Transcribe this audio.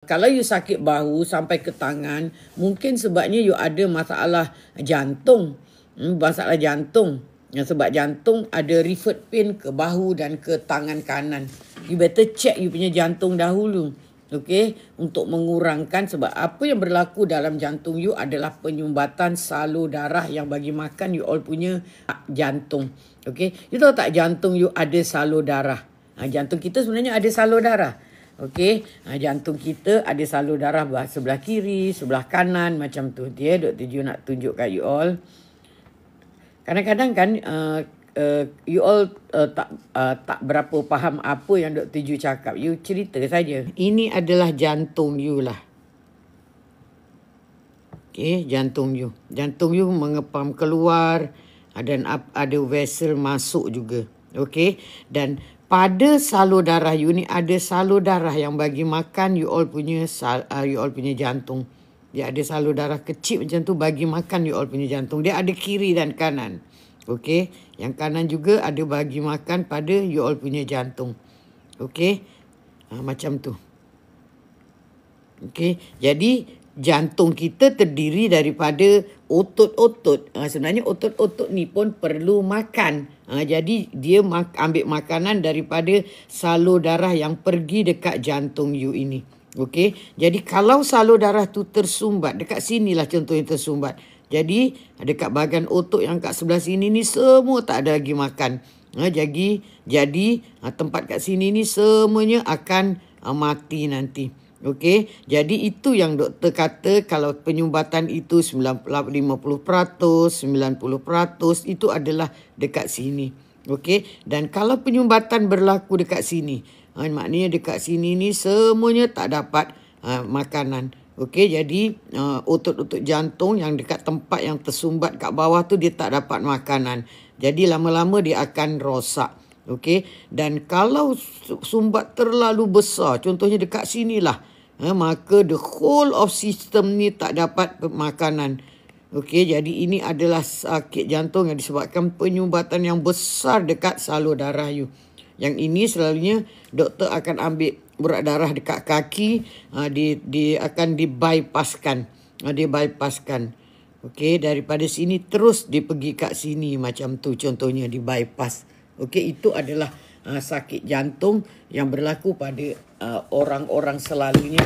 Kalau you sakit bahu sampai ke tangan, mungkin sebabnya you ada masalah jantung. Masalah jantung. Sebab jantung ada referred pain ke bahu dan ke tangan kanan. You better check you punya jantung dahulu. Okay? Untuk mengurangkan, sebab apa yang berlaku dalam jantung you adalah penyumbatan salur darah yang bagi makan you all punya jantung. Okay? You tahu tak jantung you ada salur darah? Jantung kita sebenarnya ada salur darah. Okey, jantung kita ada salur darah sebelah kiri, sebelah kanan macam tu. Dr. Ju nak tunjuk kat you all. Kadang-kadang kan you all tak berapa faham apa yang Dr. Ju cakap. You cerita saja. Ini adalah jantung you lah. Okey, jantung you. Jantung you mengepam keluar dan ada vessel masuk juga. Okey, dan pada salur darah you ni ada salur darah yang bagi makan you all punya jantung. Dia ada salur darah kecil macam tu bagi makan you all punya jantung. Dia ada kiri dan kanan. Okey, yang kanan juga ada bagi makan pada you all punya jantung. Okey, macam tu. Okey, jadi jantung kita terdiri daripada otot-otot. Sebenarnya otot-otot ni pun perlu makan. Jadi dia ambil makanan daripada salur darah yang pergi dekat jantung you ini. Okey. Jadi kalau salur darah tu tersumbat, dekat sinilah contohnya tersumbat. Jadi dekat bahagian otot yang kat sebelah sini ni semua tak ada lagi makan. Jadi tempat kat sini ni semuanya akan mati nanti. Okey, jadi itu yang doktor kata kalau penyumbatan itu 50%, 90% itu adalah dekat sini. Okey, dan kalau penyumbatan berlaku dekat sini, maknanya dekat sini ni semuanya tak dapat makanan. Okey, jadi otot-otot jantung yang dekat tempat yang tersumbat kat bawah tu dia tak dapat makanan. Jadi lama-lama dia akan rosak. Okey, dan kalau sumbat terlalu besar, contohnya dekat sinilah, maka the whole of system ni tak dapat makanan. Okey, jadi ini adalah sakit jantung yang disebabkan penyumbatan yang besar dekat salur darah you. Yang ini selalunya doktor akan ambil urat darah dekat kaki, dia akan dibypasskan. Dia bypasskan. Okey, daripada sini terus dia pergi kat sini macam tu contohnya di bypass. Okey, itu adalah sakit jantung yang berlaku pada orang-orang selalunya.